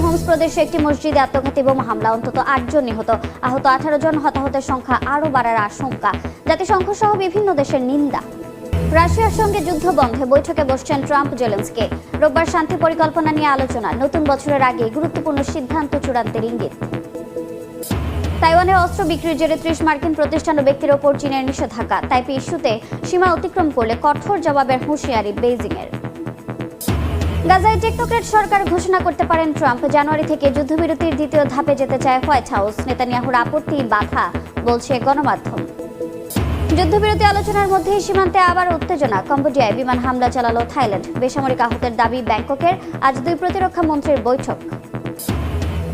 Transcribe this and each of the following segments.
Holmes প্রদেশে একটি মসজিদে আত্মঘাতী বোমা হামলা, অন্তত 8 জন নিহত, আহত 18 জন। হতাহতের সংখ্যা আরও বাড়ার আশঙ্কা। জাতিসংঘ সহ বিভিন্ন দেশের নিন্দা। রাশিয়ার সঙ্গে যুদ্ধ বন্ধে বৈঠকে বসছেন ট্রাম্প জেলেনস্কি। রোববার শান্তি পরিকল্পনা নিয়ে আলোচনা, নতুন বছরের আগে গুরুত্বপূর্ণ সিদ্ধান্ত চূড়ান্তের ইঙ্গিত। তাইওয়ানে অস্ত্র বিক্রির জেরে 30 মার্কিন প্রতিষ্ঠান ও ব্যক্তির ওপর চীনের নিষেধাজ্ঞা। তাইপে ইস্যুতে সীমা অতিক্রম করলে কঠোর জবাবের হুঁশিয়ারি বেইজিংয়ের। গাজায় টেকনোক্র্যাট সরকার ঘোষণা করতে পারেন ট্রাম্প। জানুয়ারি থেকে যুদ্ধবিরতির দ্বিতীয় ধাপে যেতে চায় হোয়াইট হাউস। নেতানিয়াহুর আপত্তি বাধা বলছে গণমাধ্যম। যুদ্ধবিরতি আলোচনার মধ্যেই সীমান্তে আবার উত্তেজনা। কম্বোডিয়ায় বিমান হামলা চালালো থাইল্যান্ড। বেসামরিক আহতের দাবি ব্যাংককের। আজ 2 প্রতিরক্ষা মন্ত্রীর বৈঠক।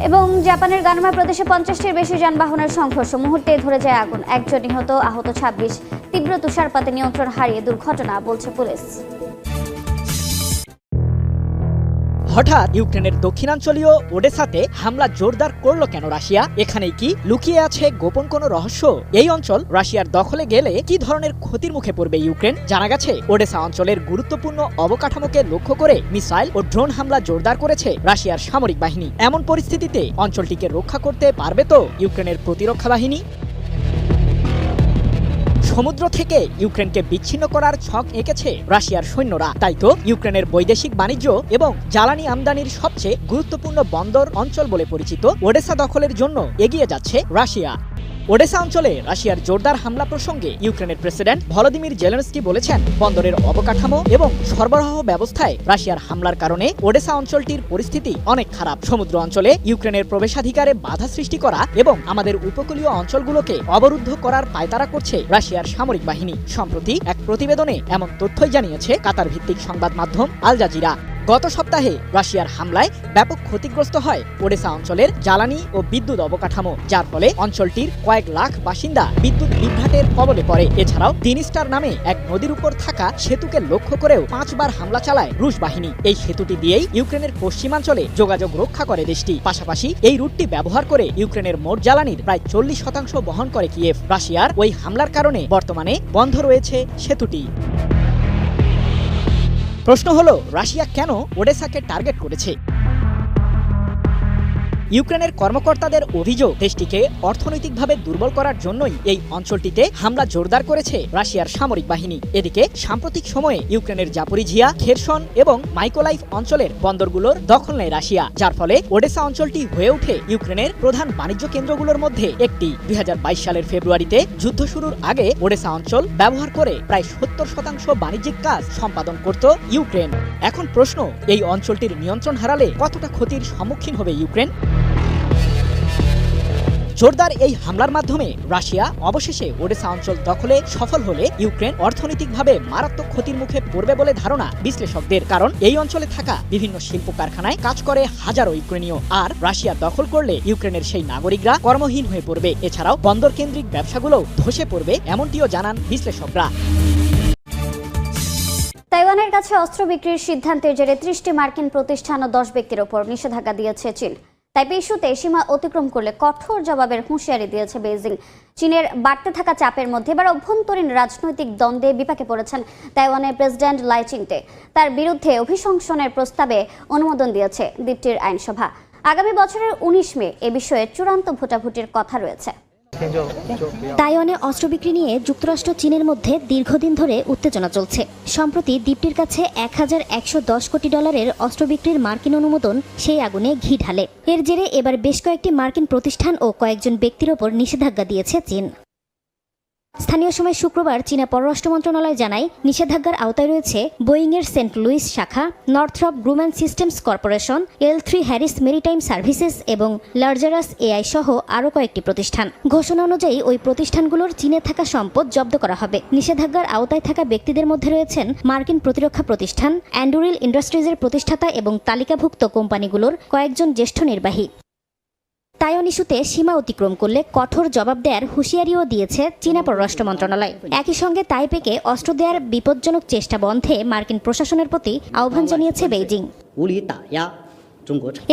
এবং জাপানের গানমা প্রদেশে 50টির বেশি যানবাহনের সংঘর্ষ, মুহূর্তে ধরে যায় আগুন। 1 জন নিহত, আহত 26। তীব্র তুষারপাতে নিয়ন্ত্রণ হারিয়ে দুর্ঘটনা, বলছে পুলিশ। হঠাৎ ইউক্রেনের দক্ষিণাঞ্চলীয় ওডেসাতে হামলা জোরদার করলো কেন রাশিয়া? এখানেই কি লুকিয়ে আছে গোপন কোনো রহস্য? এই অঞ্চল রাশিয়ার দখলে গেলে কি ধরনের ক্ষতির মুখে পড়বে ইউক্রেন? জানা গেছে ওডেসা অঞ্চলের গুরুত্বপূর্ণ অবকাঠামোকে লক্ষ্য করে মিসাইল ও ড্রোন হামলা জোরদার করেছে রাশিয়ার সামরিক বাহিনী। এমন পরিস্থিতিতে অঞ্চলটিকে রক্ষা করতে পারবে তো ইউক্রেনের প্রতিরক্ষা বাহিনী? সমুদ্র থেকে ইউক্রেনকে বিচ্ছিন্ন করার ছক এঁকেছে রাশিয়ার সৈন্যরা। তাই তো ইউক্রেনের বৈদেশিক বাণিজ্য এবং জ্বালানি আমদানির সবচেয়ে গুরুত্বপূর্ণ বন্দর অঞ্চল বলে পরিচিত ওডেসা দখলের জন্য এগিয়ে যাচ্ছে রাশিয়া। ওডেসা অঞ্চলে রাশিয়ার জোরদার হামলা প্রসঙ্গে ইউক্রেনের প্রেসিডেন্ট ভলোদিমির জেলেনস্কি বলেছেন, বন্দরের অবকাঠামো এবং সরবরাহ ব্যবস্থায় রাশিয়ার হামলার কারণে ওডেসা অঞ্চলটির পরিস্থিতি অনেক খারাপ। সমুদ্র অঞ্চলে ইউক্রেনের প্রবেশাধিকারে বাধা সৃষ্টি করা এবং আমাদের উপকূলীয় অঞ্চলগুলোকে অবরুদ্ধ করার পায়তারা করছে রাশিয়ার সামরিক বাহিনী। সম্প্রতি এক প্রতিবেদনে এমন তথ্যই জানিয়েছে কাতার ভিত্তিক সংবাদ মাধ্যম আল জাজিরা। গত সপ্তাহে রাশিয়ার হামলায় ব্যাপক ক্ষতিগ্রস্ত হয় ওডেসা অঞ্চলের জ্বালানি ও বিদ্যুৎ অবকাঠামো, যার ফলে অঞ্চলটির কয়েক লাখ বাসিন্দা বিদ্যুৎ বিভ্রাটের কবলে পড়ে। এছাড়াও দিনিস্টার নামে এক নদীর উপর থাকা সেতুকে লক্ষ্য করেও 5 বার হামলা চালায় রুশ বাহিনী। এই সেতুটি দিয়েই ইউক্রেনের পশ্চিমাঞ্চলে যোগাযোগ রক্ষা করে দেশটি। পাশাপাশি এই রুটটি ব্যবহার করে ইউক্রেনের মোট জ্বালানির প্রায় 40% বহন করে কিয়েভ। রাশিয়ার ওই হামলার কারণে বর্তমানে বন্ধ রয়েছে সেতুটি। প্রশ্ন হলো, রাশিয়া কেন ওডেসাকে টার্গেট করেছে? ইউক্রেনের কর্মকর্তাদের অভিযোগ, দেশটিকে অর্থনৈতিকভাবে দুর্বল করার জন্যই এই অঞ্চলটিতে হামলা জোরদার করেছে রাশিয়ার সামরিক বাহিনী। এদিকে সাম্প্রতিক সময়ে ইউক্রেনের জাপোরিঝিয়া, খেরসন এবং মাইকোলাইভ অঞ্চলের বন্দরগুলোর দখল নেয় রাশিয়া, যার ফলে ওডেসা অঞ্চলটি হয়ে ওঠে ইউক্রেনের প্রধান বাণিজ্য কেন্দ্রগুলোর মধ্যে একটি। 2022 সালের ফেব্রুয়ারিতে যুদ্ধ শুরুর আগে ওডেসা অঞ্চল ব্যবহার করে প্রায় 70% বাণিজ্যিক কাজ সম্পাদন করত ইউক্রেন। এখন প্রশ্ন, এই অঞ্চলটির নিয়ন্ত্রণ হারালে কতটা ক্ষতির সম্মুখীন হবে ইউক্রেন? জোরদার এই হামলার মাধ্যমে রাশিয়া অবশেষে ওডেসা অঞ্চল দখলে সফল হলে ইউক্রেন অর্থনৈতিকভাবে মারাত্মক ক্ষতির মুখে পড়বে বলে ধারণা বিশ্লেষকদের। কারণ এই অঞ্চলে থাকা বিভিন্ন শিল্প কারখানায় কাজ করে হাজারো ইউক্রেনীয়, আর রাশিয়া দখল করলে ইউক্রেনের সেই নাগরিকরা কর্মহীন হয়ে পড়বে। এছাড়াও বন্দর কেন্দ্রিক ব্যবসাগুলো ধসে পড়বে, এমনটিও জানান বিশ্লেষকরা। তাইওয়ানের কাছে অস্ত্র বিক্রির সিদ্ধান্তের জেরে 30টি মার্কিন প্রতিষ্ঠান ও 10 ব্যক্তির ওপর নিষেধাজ্ঞা দিয়েছে চীন। তাইপে ইস্যুতে সীমা অতিক্রম করলে কঠোর জবাবের হুঁশিয়ারি দিয়েছে বেইজিং। চীনের বাড়তে থাকা চাপের মধ্যে এবার অভ্যন্তরীণ রাজনৈতিক দ্বন্দ্বে বিপাকে পড়েছেন তাইওয়ানের প্রেসিডেন্ট লাই চিংতে। তার বিরুদ্ধে অভিশংসনের প্রস্তাবে অনুমোদন দিয়েছে দ্বীপটির আইনসভা। আগামী বছরের 19 মে এ বিষয়ে চূড়ান্ত ভোটাভুটির কথা রয়েছে। তাইওয়ানে অস্ত্র বিক্রি নিয়ে যুক্তরাষ্ট্র চীনের মধ্যে দীর্ঘদিন ধরে উত্তেজনা চলছে। সম্প্রতি দ্বীপটির কাছে $1110 কোটি অস্ত্র বিক্রির মার্কিন অনুমোদন সেই আগুনে ঘি ঢালে। এর জেরে এবার বেশ কয়েকটি মার্কিন প্রতিষ্ঠান ও কয়েকজন ব্যক্তির ওপর নিষেধাজ্ঞা দিয়েছে চীন। স্থানীয় সময় শুক্রবার চীনা পররাষ্ট্র মন্ত্রণালয় জানায়, নিষেধাজ্ঞার আওতায় রয়েছে বোয়িংয়ের সেন্ট লুইস শাখা, Northrop Grumman systems corporation, L3 Harris maritime services এবং লার্জারাস AI সহ আরও কয়েকটি প্রতিষ্ঠান। ঘোষণা অনুযায়ী ওই প্রতিষ্ঠানগুলোর চীনে থাকা সম্পদ জব্দ করা হবে। নিষেধাজ্ঞার আওতায় থাকা ব্যক্তিদের মধ্যে রয়েছেন মার্কিন প্রতিরক্ষা প্রতিষ্ঠান, অ্যান্ডুরিল ইন্ডাস্ট্রিজের প্রতিষ্ঠাতা এবং তালিকাভুক্ত কোম্পানিগুলোর কয়েকজন জ্যেষ্ঠ নির্বাহী। তাইওয়ান ইস্যুতে সীমা অতিক্রম করলে কঠোর জবাব দেওয়ার হুঁশিয়ারিও দিয়েছে চীনা পররাষ্ট্র মন্ত্রণালয়। একই সঙ্গে তাইপেকে অস্ত্র দেওয়ার বিপজ্জনক চেষ্টা বন্ধে মার্কিন প্রশাসনের প্রতি আহ্বান জানিয়েছে বেইজিং।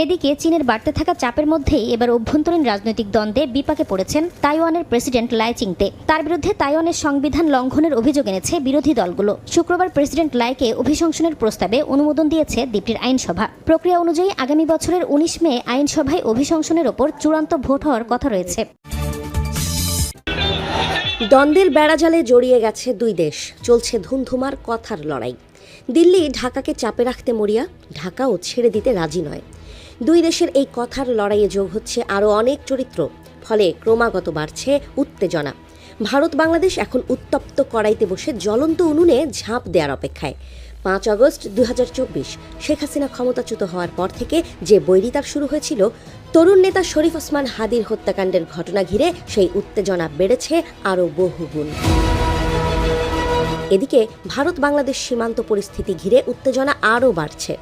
এদিকে চীনের বাড়তে থাকা চাপের মধ্যেই এবার অভ্যন্তরীণ রাজনৈতিক দ্বন্দ্বে বিপাকে পড়েছেন তাইওয়ানের প্রেসিডেন্ট লাই চিংতে। তার বিরুদ্ধে তাইওয়ানের সংবিধান লঙ্ঘনের অভিযোগ এনেছে বিরোধী দলগুলো। শুক্রবার প্রেসিডেন্ট লাইকে অভিশংসনের প্রস্তাবে অনুমোদন দিয়েছে দ্বীপটির আইনসভা। প্রক্রিয়া অনুযায়ী আগামী বছরের 19 মে আইনসভায় অভিশংসনের ওপর চূড়ান্ত ভোট হওয়ার কথা রয়েছে। দ্বন্দ্বের বেড়াজালে জড়িয়ে গেছে দুই দেশ, চলছে ধুমধুমার কথার লড়াই। দিল্লি ঢাকাকে চাপে রাখতে মরিয়া, ঢাকাও ছেড়ে দিতে রাজি নয়। দুই দেশের এই কথার লড়াইয়ে যোগ হচ্ছে আরও অনেক চরিত্র, ফলে ক্রমাগত বাড়ছে উত্তেজনা। ভারত বাংলাদেশ এখন উত্তপ্ত কড়াইতে বসে জ্বলন্ত উনুনে ঝাঁপ দেওয়ার অপেক্ষায়। 5 আগস্ট 2024 শেখ হাসিনা ক্ষমতাচ্যুত হওয়ার পর থেকে যে বৈরিতার শুরু হয়েছিল, তরুণ নেতা শরীফ ওসমান হাদির হত্যাকাণ্ডের ঘটনা ঘিরে সেই উত্তেজনা বেড়েছে আরও বহুগুণ। এদিকে ভারত বাংলাদেশ সীমান্ত পরিস্থিতি ঘিরে উত্তেজনা আরও বাড়ছে।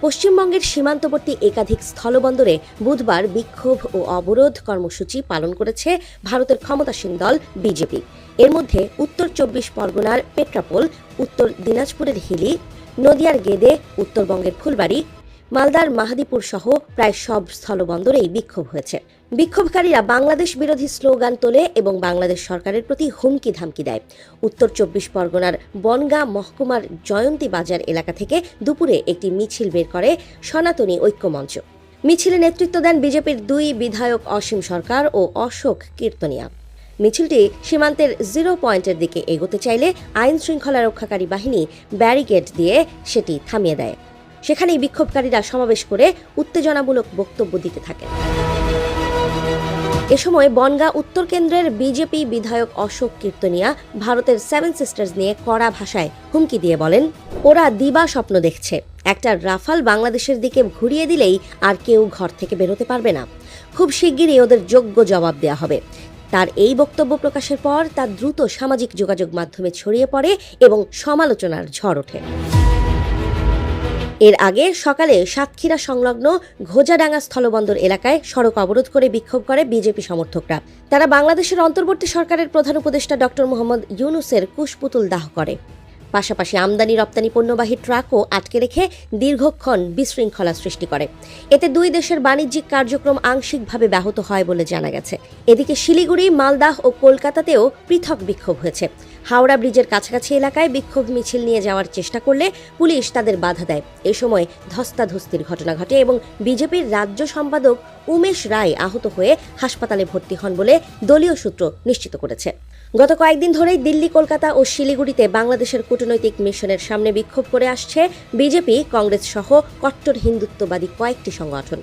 পশ্চিমবঙ্গের সীমান্তবর্তী একাধিক স্থলবন্দরে বুধবার বিক্ষোভ ও অবরোধ কর্মসূচি পালন করেছে ভারতের ক্ষমতাসীন দল বিজেপি। এর মধ্যে উত্তর 24 পরগনার পেট্রাপোল, উত্তর দিনাজপুরের হিলি, নদিয়ার গেদে, উত্তরবঙ্গের ফুলবাড়ি, মালদার মাহাদীপুর সহ প্রায় সব স্থলবন্দরেই বিক্ষোভ হয়েছে। বিক্ষোভকারীরা বাংলাদেশ বিরোধী স্লোগান তোলে এবং বাংলাদেশ সরকারের প্রতি হুমকি ধামকি দেয়। উত্তর 24 পরগনার বনগাঁ মহকুমার জয়ন্তী বাজার এলাকা থেকে দুপুরে একটি মিছিল বের করে সনাতনী ঐক্যমঞ্চ। মিছিলে নেতৃত্ব দেন বিজেপির 2 বিধায়ক অসীম সরকার ও অশোক কীর্তনিয়া। মিছিলটি সীমান্তের 0 পয়েন্টের দিকে এগোতে চাইলে আইন শৃঙ্খলা রক্ষাকারী বাহিনী ব্যারিকেড দিয়ে সেটি থামিয়ে দেয়। সেখানেই বিক্ষোভকারীরা সমাবেশ করে উত্তেজনামূলক বক্তব্য দিতে থাকে। এ সময় বনগাঁ উত্তর কেন্দ্রের বিজেপি বিধায়ক অশোক কীর্তনিয়া ভারতের 7 সিস্টার্স নিয়ে কড়া ভাষায় হুমকি দিয়ে বলেন, ওরা দিবা স্বপ্ন দেখছে, একটা রাফাল বাংলাদেশের দিকে ঘুরিয়ে দিলেই আর কেউ ঘর থেকে বেরোতে পারবে না। খুব শিগগিরই ওদের যোগ্য জবাব দেওয়া হবে। তার এই বক্তব্য প্রকাশের পর তা দ্রুত সামাজিক যোগাযোগ মাধ্যমে ছড়িয়ে পড়ে এবং সমালোচনার ঝড় ওঠে। এর আগে সকালে সাতক্ষীরা সংলগ্ন ঘোজাডাঙ্গা স্থলবন্দর এলাকায় সড়ক অবরোধ করে বিক্ষোভ করে বিজেপি সমর্থকরা। তারা বাংলাদেশের অন্তর্বর্তী সরকারের প্রধান উপদেষ্টা ডক্টর মোহাম্মদ ইউনূসের কুশপুতুল দাহ করে। পাশাপাশি আমদানি রপ্তানি পণ্যবাহী ট্রাকও আটকে রেখে দীর্ঘক্ষণ বিশৃঙ্খলা সৃষ্টি করে। এতে দুই দেশের বাণিজ্যিক কার্যক্রম আংশিকভাবে ব্যাহত হয় বলে জানা গেছে। এদিকে শিলিগুড়ি, মালদাহ ও কলকাতাতেও পৃথক বিক্ষোভ হয়েছে। হাওড়া ব্রিজের কাছাকাছি এলাকায় বিক্ষোভ মিছিল নিয়ে যাওয়ার চেষ্টা করলে পুলিশ তাদের বাধা দেয়। এ সময় ধস্তাধস্তির ঘটনা ঘটে এবং বিজেপির রাজ্য সম্পাদক উমেশ রায় আহত হয়ে হাসপাতালে ভর্তি হন বলে দলীয় সূত্র নিশ্চিত করেছে। গত কয়েকদিন ধরেই দিল্লি, কলকাতা ও শিলিগুড়িতে বাংলাদেশের কূটনৈতিক মিশনের সামনে বিক্ষোভ করে আসছে বিজেপি, কংগ্রেস সহ কট্টর হিন্দুত্ববাদী কয়েকটি সংগঠন।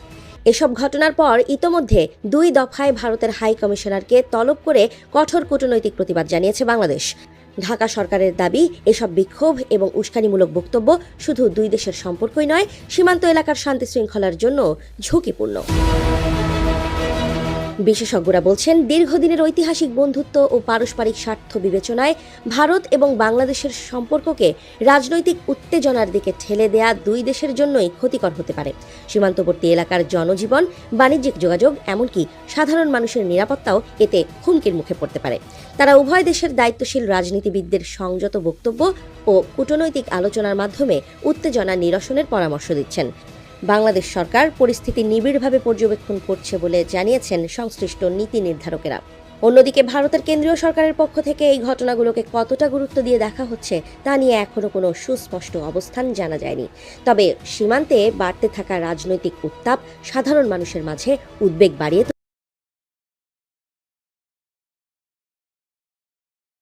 এসব ঘটনার পর ইতোমধ্যে 2 দফায় ভারতের হাই কমিশনারকে তলব করে কঠোর কূটনৈতিক প্রতিবাদ জানিয়েছে বাংলাদেশ। ঢাকা সরকারের দাবি, এসব বিক্ষোভ এবং উস্কানিমূলক বক্তব্য শুধু দুই দেশের সম্পর্কই নয়, সীমান্ত এলাকার শান্তি শৃঙ্খলার জন্য ঝুঁকিপূর্ণ। বিশেষজ্ঞরা বলছেন, দীর্ঘদিনের ঐতিহাসিক বন্ধুত্ব ও পারস্পরিক স্বার্থ বিবেচনায় ভারত এবং বাংলাদেশের সম্পর্ককে রাজনৈতিক উত্তেজনার দিকে ঠেলে দেয়া দুই দেশের জন্যই ক্ষতিকর হতে পারে। সীমান্তবর্তী এলাকার জনজীবন, বাণিজ্যিক যোগাযোগ, এমনকি সাধারণ মানুষের নিরাপত্তাও এতে হুমকির মুখে পড়তে পারে। তারা উভয় দেশের দায়িত্বশীল রাজনীতিবিদদের সংযত বক্তব্য ও কূটনৈতিক আলোচনার মাধ্যমে উত্তেজনা নিরসনের পরামর্শ দিচ্ছেন। বাংলাদেশ সরকার পরিস্থিতি নিবিড়ভাবে পর্যবেক্ষণ করছে বলে জানিয়েছেন সংশ্লিষ্ট নীতি নির্ধারকেরা। অন্যদিকে ভারতের কেন্দ্রীয় সরকারের পক্ষ থেকে এই ঘটনাগুলোকে কতটা গুরুত্ব দিয়ে দেখা হচ্ছে তা নিয়ে এখনো কোনো সুস্পষ্ট অবস্থান জানা যায়নি। তবে সীমান্তে বাড়তে থাকা রাজনৈতিক উত্তাপ সাধারণ মানুষের মাঝে উদ্বেগ বাড়িয়ে